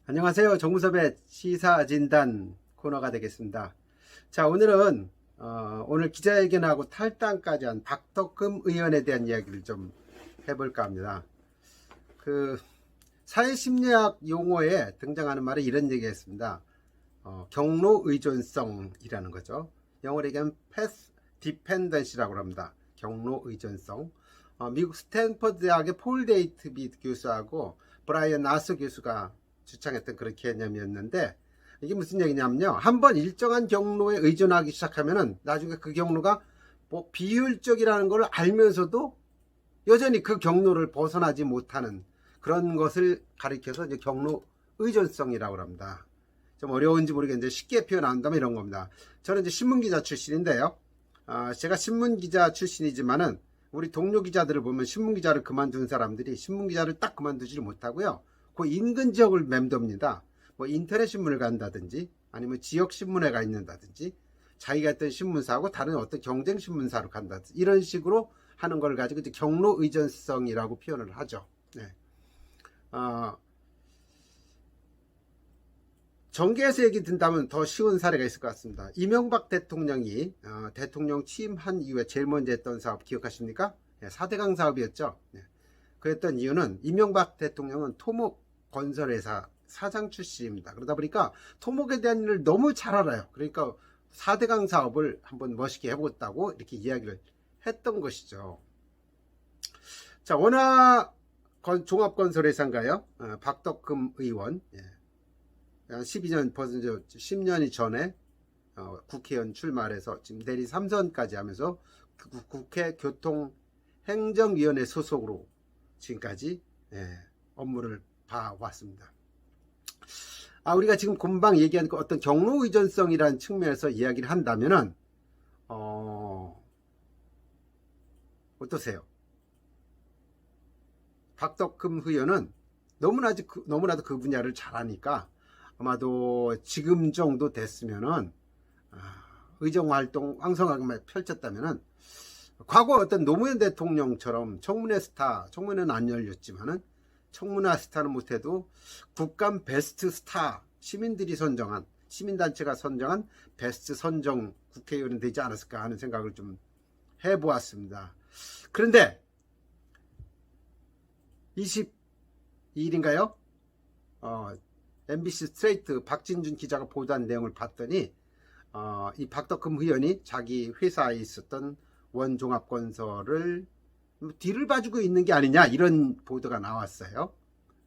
안녕하세요. 정무섭의 시사진단 코너가 되겠습니다. 자, 오늘은 오늘 기자회견하고 탈당까지 한 박덕흠 의원에 대한 이야기를 좀 해볼까 합니다. 그 사회심리학 용어에 등장하는 말에 이런 얘기했습니다. 경로 의존성이라는 거죠. 영어로 얘기하면 path dependency라고 합니다. 경로 의존성. 미국 스탠퍼드 대학의 폴 데이트비 교수하고 브라이언 나스 교수가 주창했던 그런 개념이었는데, 이게 무슨 얘기냐면요, 한번 일정한 경로에 의존하기 시작하면은 나중에 그 경로가 뭐 비효율적이라는 걸 알면서도 여전히 그 경로를 벗어나지 못하는 그런 것을 가리켜서 이제 경로 의존성이라고 합니다. 좀 어려운지 모르겠는데 쉽게 표현한다면 이런 겁니다. 저는 이제 신문기자 출신인데요, 제가 신문기자 출신이지만은 우리 동료 기자들을 보면 신문기자를 그만둔 사람들이 신문기자를 딱 그만두지를 못하고요, 그 인근 지역을 맴돕니다. 뭐 인터넷 신문을 간다든지 아니면 지역 신문에 가 있는다든지 자기가 했던 신문사하고 다른 어떤 경쟁 신문사로 간다든지 이런 식으로 하는 걸 가지고 이제 경로 의존성이라고 표현을 하죠. 네. 전개해서 얘기 든다면 더 쉬운 사례가 있을 것 같습니다. 이명박 대통령이 대통령 취임한 이후에 제일 먼저 했던 사업 기억하십니까? 4대강 사업이었죠. 그랬던 이유는 이명박 대통령은 토목 건설회사 사장 출신입니다. 그러다 보니까 토목에 대한 일을 너무 잘 알아요. 그러니까 4대강 사업을 한번 멋있게 해보겠다고 이렇게 이야기를 했던 것이죠. 자, 원화 종합건설회사인가요? 박덕흠 의원, 12년, 벌써 10년이 전에 국회의원 출마해서 지금 내리 3선까지 하면서 국회 교통행정위원회 소속으로 지금까지 업무를 봐왔습니다. 우리가 지금 금방 얘기한 그 어떤 경로 의존성이라는 측면에서 이야기를 한다면은 어떠세요? 박덕흠 의원은 너무나도 그 분야를 잘하니까 아마도 지금 정도 됐으면은 의정활동 왕성하게 펼쳤다면은 과거 어떤 노무현 대통령처럼 청문회 스타, 청문회는 안 열렸지만은 청문회 스타는 못해도 국감 베스트 스타, 시민들이 선정한, 시민단체가 선정한 베스트 선정 국회의원이 되지 않았을까 하는 생각을 좀 해보았습니다. 그런데 22일인가요? MBC 스트레이트 박진준 기자가 보도한 내용을 봤더니 이 박덕흠 의원이 자기 회사에 있었던 원종합건설을 뒤를 봐주고 있는 게 아니냐, 이런 보도가 나왔어요.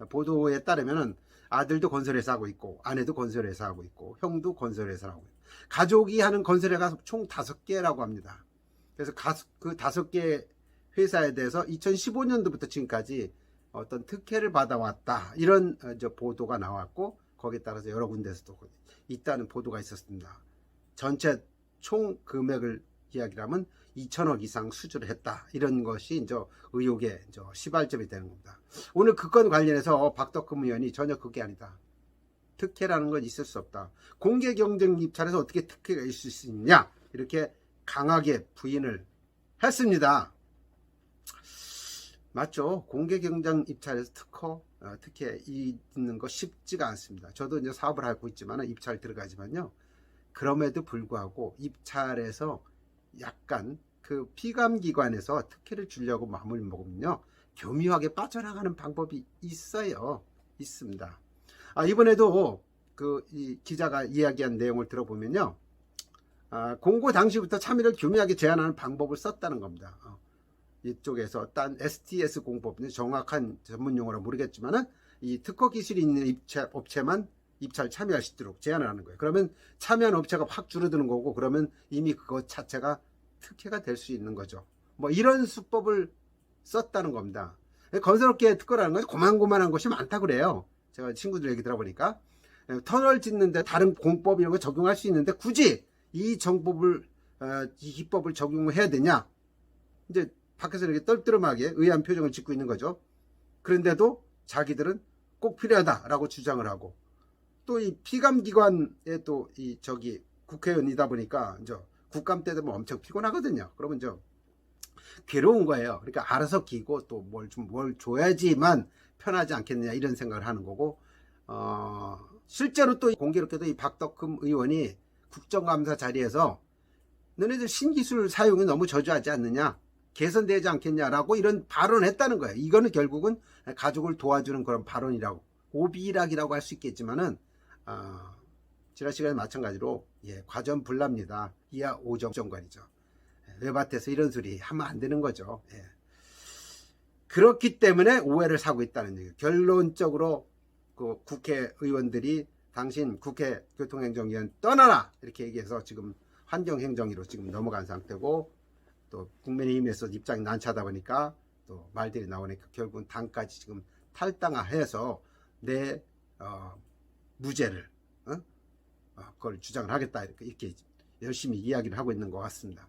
보도에 따르면 아들도 건설회사 하고 있고 아내도 건설회사 하고 있고 형도 건설회사 하고 있고 가족이 하는 건설회사가 총 5개라고 합니다. 그래서 그 5개 회사에 대해서 2015년도부터 지금까지 어떤 특혜를 받아왔다, 이런 보도가 나왔고 거기에 따라서 여러 군데에서도 있다는 보도가 있었습니다. 전체 총 금액을 이야기하면 2천억 이상 수주를 했다, 이런 것이 이제 의혹의 시발점이 되는 겁니다. 오늘 그 건 관련해서 박덕흠 의원이 전혀 그게 아니다, 특혜라는 건 있을 수 없다, 공개 경쟁 입찰에서 어떻게 특혜가 있을 수 있냐, 이렇게 강하게 부인을 했습니다. 맞죠? 공개 경쟁 입찰에서 특혜 있는 거 쉽지가 않습니다. 저도 이제 사업을 하고 있지만 입찰 들어가지만요, 그럼에도 불구하고 입찰에서 약간 그 피감기관에서 특혜를 주려고 마음을 먹으면요, 교묘하게 빠져나가는 방법이 있습니다. 이번에도 이 기자가 이야기한 내용을 들어보면요, 공고 당시부터 참여를 교묘하게 제한하는 방법을 썼다는 겁니다. 이쪽에서 딴 STS 공법, 정확한 전문 용어라 모르겠지만은 이 특허 기술이 있는 업체만 입찰 참여할 수 있도록 제한을 하는 거예요. 그러면 참여한 업체가 확 줄어드는 거고, 그러면 이미 그것 자체가 특혜가 될 수 있는 거죠. 뭐 이런 수법을 썼다는 겁니다. 건설업계의 특허라는 것이 고만고만한 것이 많다 그래요. 제가 친구들 얘기 들어보니까 터널 짓는데 다른 공법 이런 거 적용할 수 있는데 굳이 이 정법을 이 기법을 적용해야 되냐, 이제 밖에서 이렇게 떨떠름하게 의아한 표정을 짓고 있는 거죠. 그런데도 자기들은 꼭 필요하다라고 주장을 하고, 또 이 피감기관에 또 국회의원이다 보니까 이제 국감 때 되면 엄청 피곤하거든요. 그러면 이제 괴로운 거예요. 그러니까 알아서 기고 또 뭘 줘야지만 편하지 않겠느냐, 이런 생각을 하는 거고, 실제로 또 공교롭게도 이 박덕흠 의원이 국정감사 자리에서 너네들 신기술 사용이 너무 저조하지 않느냐, 개선되지 않겠냐라고 이런 발언을 했다는 거예요. 이거는 결국은 가족을 도와주는 그런 발언이라고, 오비락이라고 할 수 있겠지만은 지난 시간에 마찬가지로 과전불납니다. 이하 오정관이죠. 외밭에서 이런 소리 하면 안 되는 거죠. 그렇기 때문에 오해를 사고 있다는 얘기예요. 결론적으로 그 국회의원들이 당신 국회 교통행정위원 떠나라 이렇게 얘기해서 지금 환경행정위로 지금 넘어간 상태고, 또 국민의힘에서 입장이 난처하다 보니까 또 말들이 나오니까 결국은 당까지 지금 탈당해서 내 무죄를 그걸 주장을 하겠다 이렇게 열심히 이야기를 하고 있는 것 같습니다.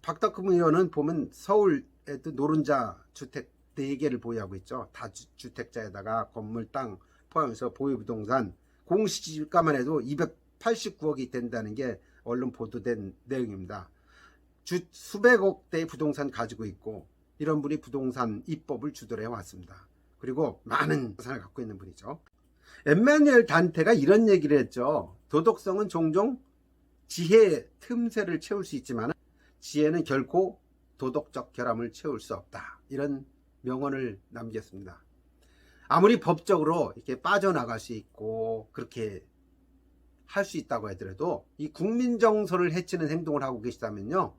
박덕흠 의원은 보면 서울에도 노른자 주택 4개를 보유하고 있죠. 다주택자에다가 건물, 땅 포함해서 보유부동산 공시지가만 해도 289억이 된다는 게 언론 보도된 내용입니다. 수백억 대의 부동산 가지고 있고, 이런 분이 부동산 입법을 주도해 왔습니다. 그리고 많은 자산을 갖고 있는 분이죠. 엠마누엘 단테가 이런 얘기를 했죠. 도덕성은 종종 지혜의 틈새를 채울 수 있지만 지혜는 결코 도덕적 결함을 채울 수 없다. 이런 명언을 남겼습니다. 아무리 법적으로 이렇게 빠져나갈 수 있고 그렇게 할 수 있다고 하더라도 이 국민 정서를 해치는 행동을 하고 계시다면요,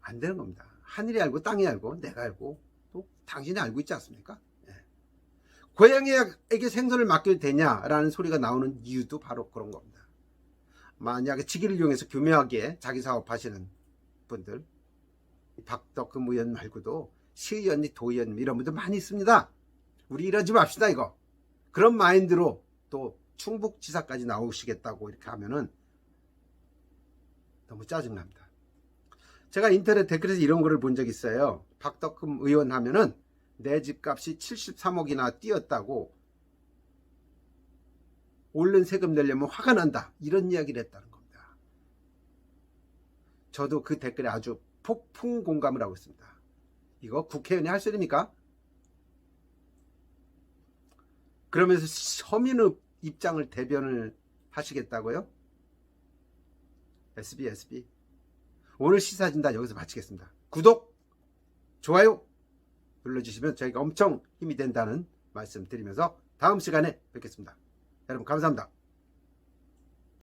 안 되는 겁니다. 하늘이 알고 땅이 알고 내가 알고 또 당신이 알고 있지 않습니까? 고양이에게 생선을 맡겨도 되냐라는 소리가 나오는 이유도 바로 그런 겁니다. 만약에 직위를 이용해서 교묘하게 자기 사업하시는 분들, 박덕흠 의원 말고도 시의원님, 도의원님 이런 분들 많이 있습니다. 우리 이러지 맙시다 이거. 그런 마인드로 또 충북지사까지 나오시겠다고 이렇게 하면은 너무 짜증납니다. 제가 인터넷 댓글에서 이런 거를 본 적이 있어요. 박덕흠 의원 하면은 내 집값이 73억이나 뛰었다고 오른 세금 내려면 화가 난다, 이런 이야기를 했다는 겁니다. 저도 그 댓글에 아주 폭풍 공감을 하고 있습니다. 이거 국회의원이 할 소리입니까? 그러면서 서민의 입장을 대변을 하시겠다고요? SB 오늘 시사진단 여기서 마치겠습니다. 구독, 좋아요 눌러주시면 저희가 엄청 힘이 된다는 말씀 드리면서 다음 시간에 뵙겠습니다. 여러분 감사합니다.